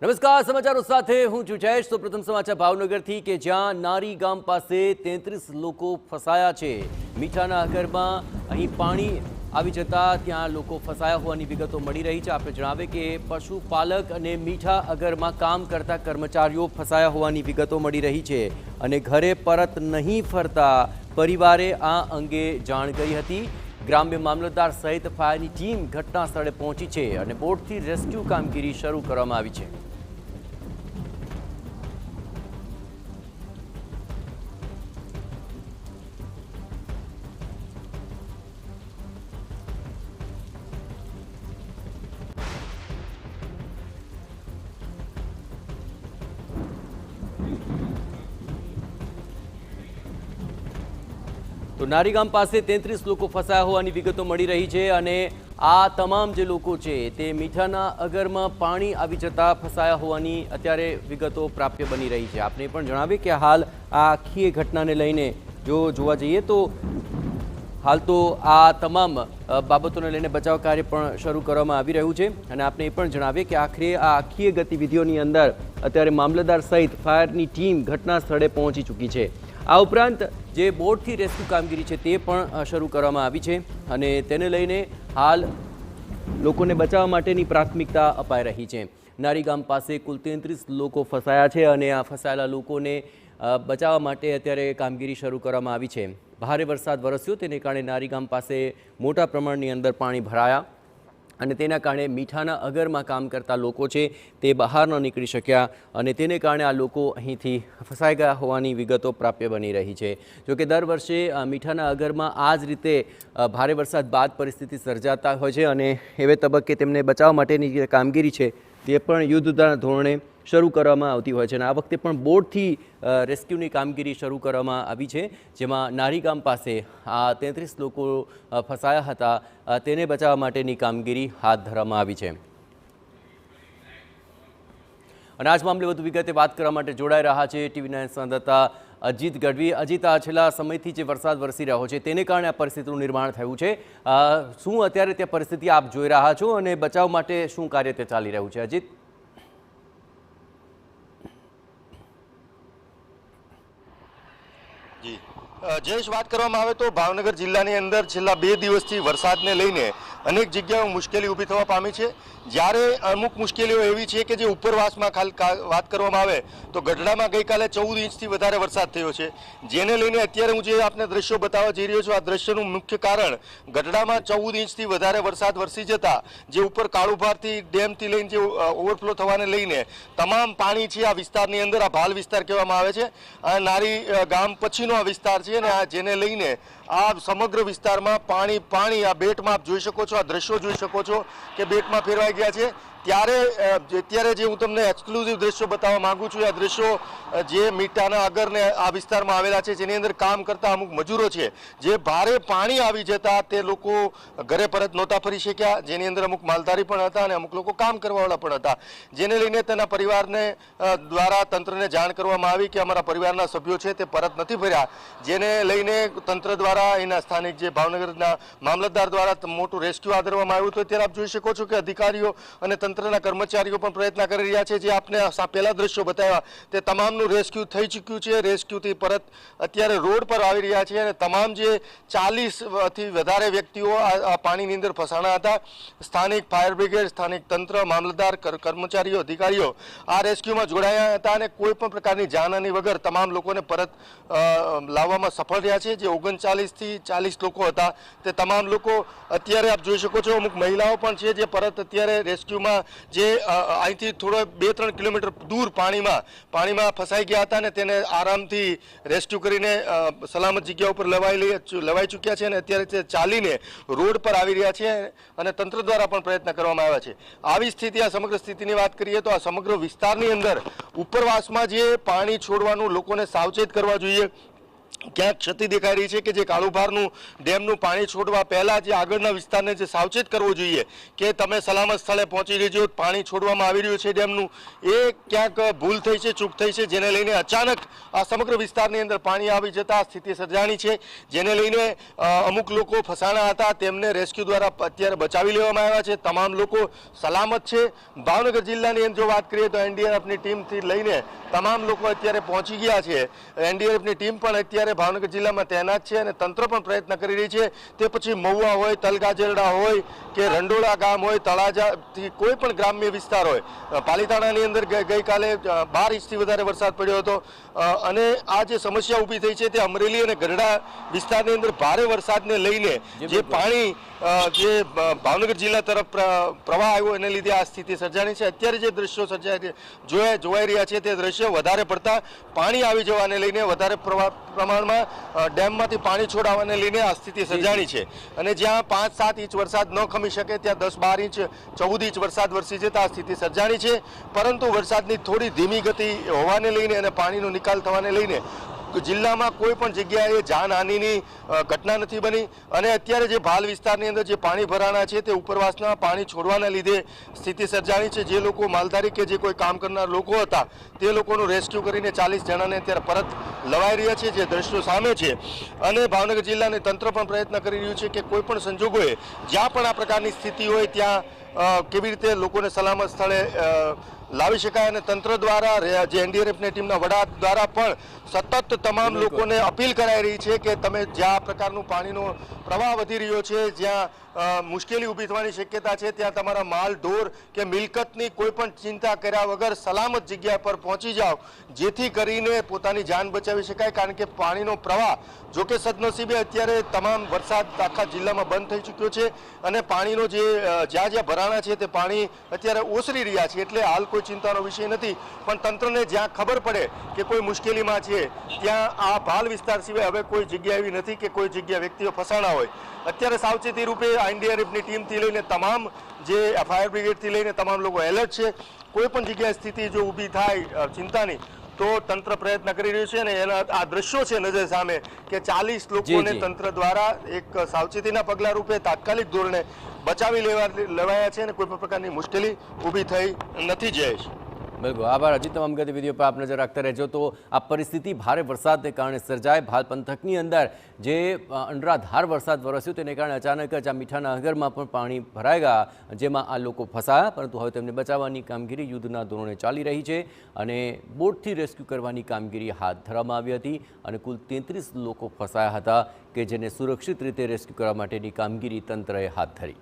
નમસ્કાર, સમાચારો સાથે હું છું જયેશ। તો પ્રથમ સમાચાર ભાવનગરથી કે જ્યાં નારી ગામ પાસે 33 લોકો ફસાયા છે। મીઠાના અગરમાં અહીં પાણી આવી જતા ત્યાં લોકો ફસાયા હોવાની વિગતો મળી રહી છે। આપણે જણાવે કે પશુપાલક અને મીઠા અગરમાં કામ કરતા કર્મચારીઓ ફસાયા હોવાની વિગતો મળી રહી છે અને ઘરે પરત નહીં ફરતા પરિવારે આ અંગે જાણ કરી હતી। ગ્રામ્ય મામલતદાર સહિત ફાયરની ટીમ ઘટના સ્થળે પહોંચી છે અને બોટથી રેસ્ક્યુ કામગીરી શરૂ કરવામાં આવી છે। તો નારી ગામ પાસે 33 લોકો ફસાયા હોવાની વિગતો મળી રહી છે અને આ તમામ જે લોકો છે તે મીઠાના અગરમાં પાણી આવી જતા ફસાયા હોવાની અત્યારે વિગતો પ્રાપ્ય બની રહી છે। આપણે પણ જણાવીએ કે હાલ આ આખી ઘટનાને લઈને જો જોવા જઈએ તો હાલ તો આ તમામ બાબતોને લઈને બચાવ કાર્ય પણ શરૂ કરવામાં આવી રહ્યું છે અને આપણે એ પણ જણાવીએ કે આખરે આ આખી ગતિવિધિઓની અંદર અત્યારે મામલતદાર સહિત ફાયરની ટીમ ઘટના સ્થળે પહોંચી ચૂકી છે। આ ઉપરાંત જે બોટથી રેસ્ક્યુ કામગીરી છે તે પણ શરૂ કરવામાં આવી છે અને તેને લઈને હાલ લોકોને બચાવવા માટેની પ્રાથમિકતા અપાઈ રહી છે। નારી ગામ પાસે કુલ 33 લોકો ફસાયા છે અને આ ફસાયેલા લોકોને બચાવવા માટે અત્યારે કામગીરી શરૂ કરવામાં આવી છે। ભારે વરસાદ વરસ્યો તેને કારણે નારી ગામ પાસે મોટા પ્રમાણની અંદર પાણી ભરાયા અને તેના કારણે મીઠાના અગરમાં કામ કરતા લોકો છે તે બહાર ન નીકળી શક્યા અને તેને કારણે આ લોકો અહીંથી ફસાઈ ગયા હોવાની વિગતો પ્રાપ્ય બની રહી છે। જોકે દર વર્ષે મીઠાના અગરમાં આ જ રીતે ભારે વરસાદ બાદ પરિસ્થિતિ સર્જાતા હોય છે અને એવે તબક્કે તેમને બચાવવા માટેની જે કામગીરી છે તે પણ યુદ્ધના ધોરણે શરૂ કરવામાં આવતી હોય છે અને આ વખતે પણ બોટથી રેસ્ક્યુની કામગીરી શરૂ કરવામાં આવી છે જેમાં નારી ગામ પાસે આ 33 લોકો ફસાયા હતા તેને બચાવવા માટેની કામગીરી હાથ ધરવામાં આવી છે। અને આ જ મામલે વધુ વિગતે વાત કરવા માટે જોડાઈ રહ્યા છે TV9 સંવાદદાતા અજીત ગઢવી। અજીત, આ છેલ્લા સમયથી જે વરસાદ વરસી રહ્યો છે તેને કારણે આ પરિસ્થિતિનું નિર્માણ થયું છે। શું અત્યારે તે પરિસ્થિતિ આપ જોઈ રહ્યા છો અને બચાવ માટે શું કાર્ય તે ચાલી રહ્યું છે? અજીત, જયેશ, વાત કરવામાં આવે તો ભાવનગર જિલ્લાની અંદર છેલ્લા 2 દિવસથી વરસાદને લઈને અનેક જગ્યાઓ મુશ્કેલી ઊભી થવા પામી છે। જ્યારે અમુક મુશ્કેલીઓ એવી છે કે જે ઉપરવાસમાં વાત કરવામાં આવે તો ગઢડામાં ગઈકાલે 14 ઇંચથી વધારે વરસાદ થયો છે, જેને લઈને અત્યારે હું જે આપને દ્રશ્યો બતાવવા જઈ રહ્યો છું આ દ્રશ્યનું મુખ્ય કારણ ગઢડામાં 14 ઇંચથી વધારે વરસાદ વરસી જતા જે ઉપર કાળુભારથી ડેમથી લઈને જે ઓવરફ્લો થવાને લઈને તમામ પાણી છે આ વિસ્તારની અંદર, આ ભાલ વિસ્તાર કહેવામાં આવે છે, આ નારી ગામ પછીનો આ વિસ્તાર છે અને આ જેને લઈને આ સમગ્ર વિસ્તારમાં પાણી આ બેટમાં આપ જોઈ શકો છો, આ દ્રશ્યો જોઈ શકો છો કે બેટમાં ફેરવાઈ ગયા છે। અત્યારે જે હું તમને એક્સક્લુઝિવ દ્રશ્યો બતાવવા માંગુ છું આ દ્રશ્યો જે મીઠાના અગરને આ વિસ્તારમાં આવેલા છે જેની અંદર કામ કરતા અમુક મજૂરો છે જે ભારે પાણી આવી જતા તે લોકો ઘરે પરત નહોતા ફરી શક્યા, જેની અંદર અમુક માલધારી પણ હતા અને અમુક લોકો કામ કરવાવાળા પણ હતા, જેને લઈને તેના પરિવારને દ્વારા તંત્રને જાણ કરવામાં આવી કે અમારા પરિવારના સભ્યો છે તે પરત નથી ફર્યા, જેને લઈને તંત્ર દ્વારા એના સ્થાનિક જે ભાવનગરના મામલતદાર દ્વારા મોટું રેસ્ક્યુ હાથ ધરવામાં આવ્યું હતું। અત્યારે આપ જોઈ શકો છો કે અધિકારીઓ અને તંત્રના કર્મચારીઓ પણ પ્રયત્ન કરી રહ્યા છે। જે આપને પહેલા દ્રશ્યો બતાવ્યા તે તમામનું રેસ્ક્યુ થઈ ચૂક્યું છે, રેસ્ક્યુથી પરત અત્યારે રોડ પર આવી રહ્યા છે અને તમામ જે 40થી વધારે વ્યક્તિઓ આ પાણીની અંદર ફસાણા હતા, સ્થાનિક ફાયર બ્રિગેડ, સ્થાનિક તંત્ર, મામલતદાર, કર્મચારીઓ, અધિકારીઓ આ રેસ્ક્યુમાં જોડાયા હતા અને કોઈ પણ પ્રકારની જાનહાની વગર તમામ લોકોને પરત લાવવામાં સફળ રહ્યા છે। જે 39થી 40 લોકો હતા તે તમામ લોકો અત્યારે આપ જોઈ શકો છો, અમુક મહિલાઓ પણ છે જે પરત અત્યારે રેસ્ક્યુમાં જે અહીંથી થોડો 2-3 કિલોમીટર દૂર પાણીમાં ફસાઈ ગયા હતા અને તેને આરામથી રેસ્ક્યુ કરીને સલામત જગ્યા ઉપર લવાઈ ચૂક્યા છે અને અત્યારે તે ચાલીને રોડ પર આવી રહ્યા છે અને તંત્ર દ્વારા પણ પ્રયત્ન કરવામાં આવ્યા છે। આવી સ્થિતિ, આ સમગ્ર સ્થિતિની વાત કરીએ તો આ સમગ્ર વિસ્તારની અંદર ઉપરવાસમાં જે પાણી છોડવાનું લોકોને સાવચેત કરવા જોઈએ। ક્યાંક ક્ષતિ દેખાઈ રહી છે કે જે કાળુભારનું ડેમનું પાણી છોડવા પહેલા જે આગળના વિસ્તારને જે સાવચેત કરવો જોઈએ કે તમે સલામત સ્થળે પહોંચી રહેજો, પાણી છોડવામાં આવી રહ્યું છે ડેમનું, એ ક્યાંક ભૂલ થઈ છે, ચૂક થઈ છે, જેને લઈને અચાનક આ સમગ્ર વિસ્તારની અંદર પાણી આવી જતા સ્થિતિ સર્જાણી છે, જેને લઈને અમુક લોકો ફસાણા હતા તેમને રેસ્ક્યુ દ્વારા અત્યારે બચાવી લેવામાં આવ્યા છે. તમામ લોકો સલામત છે. ભાવનગર જિલ્લાની અંદર જો વાત કરીએ તો એનડીઆરએફની ટીમથી લઈને તમામ લોકો અત્યારે પહોંચી ગયા છે. એનડીઆરએફની ટીમ પણ અત્યારે ભાવનગર જિલ્લામાં તૈનાત છે અને તંત્ર પણ પ્રયત્ન કરી રહી છે. તે પછી મહુવા હોય, તલગાજરડા હોય કે રંડોળા ગામ હોય, તળાજાથી કોઈ પણ ગ્રામ્ય વિસ્તાર હોય, પાલીતાણાની અંદર ગઈકાલે 12 ઇંચથી વધારે વરસાદ પડ્યો હતો અને આ જે સમસ્યા ઊભી થઈ છે તે અમરેલી અને ગઢડા વિસ્તારની અંદર ભારે વરસાદને લઈને જે પાણી જે ભાવનગર જિલ્લા તરફ પ્રવાહ આવ્યો એને લીધે આ સ્થિતિ સર્જાણી છે. અત્યારે જે દ્રશ્યો જોવાઈ રહ્યા છે તે દ્રશ્યો વધારે પડતા પાણી આવી જવાને લઈને વધારે પ્રમાણમાં ડેમમાંથી પાણી છોડાવવાને લઈને આ સ્થિતિ સર્જાણી છે અને જ્યાં 5-7 ઇંચ વરસાદ ન ખમી શકે ત્યાં 10-12 ઇંચ 14 ઇંચ વરસાદ વરસી જતા આ સ્થિતિ સર્જાણી છે. પરંતુ વરસાદની થોડી ધીમી ગતિ હોવાને લઈને અને પાણીનો નિકાલ થવાને લઈને જિલ્લામાં કોઈ પણ જગ્યાએ જાનહાનિની ઘટના નથી બની અને અત્યારે જે ભાલ વિસ્તારની અંદર જે પાણી ભરાણા છે તે ઉપરવાસના પાણી છોડવાના લીધે સ્થિતિ સર્જાણી છે. જે લોકો માલધારી કે જે કોઈ કામ કરનાર લોકો હતા તે લોકોનું રેસ્ક્યુ કરીને 40 જણાને અત્યારે પરત લવાઈ રહ્યા છે, જે દ્રશ્યો સામે છે. અને ભાવનગર જિલ્લાને તંત્ર પણ પ્રયત્ન કરી રહ્યું છે કે કોઈ પણ સંજોગોએ જ્યાં પણ આ પ્રકારની સ્થિતિ હોય ત્યાં કેવી રીતે લોકોને સલામત સ્થળે લાવી શકાય અને તંત્ર દ્વારા જે એનડીઆરએફની ટીમના વડા દ્વારા પણ સતત તમામ લોકોને અપીલ કરાઈ રહી છે કે તમે જ્યાં પ્રકારનું પાણીનો પ્રવાહ વધી રહ્યો છે, જ્યાં મુશ્કેલી ઊભી થવાની શક્યતા છે ત્યાં તમારા માલ ઢોર કે મિલકતની કોઈ પણ ચિંતા કર્યા વગર સલામત જગ્યા પર પહોંચી જાઓ, જેથી કરીને પોતાની જાન બચાવી શકાય. કારણ કે પાણીનો પ્રવાહ જો કે સદનસીબે અત્યારે તમામ વરસાદ આખા જિલ્લામાં બંધ થઈ ચૂક્યો છે અને પાણીનો જે જ્યાં ભરાણા છે તે પાણી અત્યારે ઓસરી રહ્યા છે, એટલે હાલ કોઈ ચિંતાનો વિષય નથી. પણ તંત્રને જ્યાં ખબર પડે કે કોઈ મુશ્કેલીમાં છે ત્યાં આ ભાલ વિસ્તાર સિવાય હવે કોઈ જગ્યા એવી નથી કે કોઈ જગ્યા વ્યક્તિઓ ફસાણા હોય. અત્યારે સાવચેતી રૂપે એનડીઆરએફની ટીમથી લઈને તમામ જે ફાયર બ્રિગેડથી લઈને તમામ લોકો એલર્ટ છે. કોઈ પણ જગ્યાએ સ્થિતિ જો ઊભી થાય ચિંતાની તો તંત્ર પ્રયત્ન કરી રહ્યું છે અને એના આ દ્રશ્યો છે નજર સામે કે 40 લોકોને તંત્ર દ્વારા એક સાવચેતીના પગલા રૂપે તાત્કાલિક ધોરણે બચાવી લેવાયા છે અને કોઈ પણ પ્રકારની મુશ્કેલી ઊભી થઈ નથી. જયેશ, બિલકુલ આભાર. હજી તમામ ગતિવિધિઓ પર આપ નજર રાખતા રહેજો. તો આ પરિસ્થિતિ ભારે વરસાદને કારણે સર્જાય. ભાલ પંથકની અંદર જે અનરાધાર વરસાદ વરસ્યો તેને કારણે અચાનક જ આ મીઠાના નગરમાં પણ પાણી ભરાઈ ગયા, જેમાં આ લોકો ફસાયા. પરંતુ હવે તેમને બચાવવાની કામગીરી યુદ્ધના ધોરણે ચાલી રહી છે અને બોટથી રેસ્ક્યુ કરવાની કામગીરી હાથ ધરવામાં આવી હતી અને કુલ 33 લોકો ફસાયા હતા કે જેને સુરક્ષિત રીતે રેસ્ક્યુ કરવા માટેની કામગીરી તંત્રએ હાથ ધરી.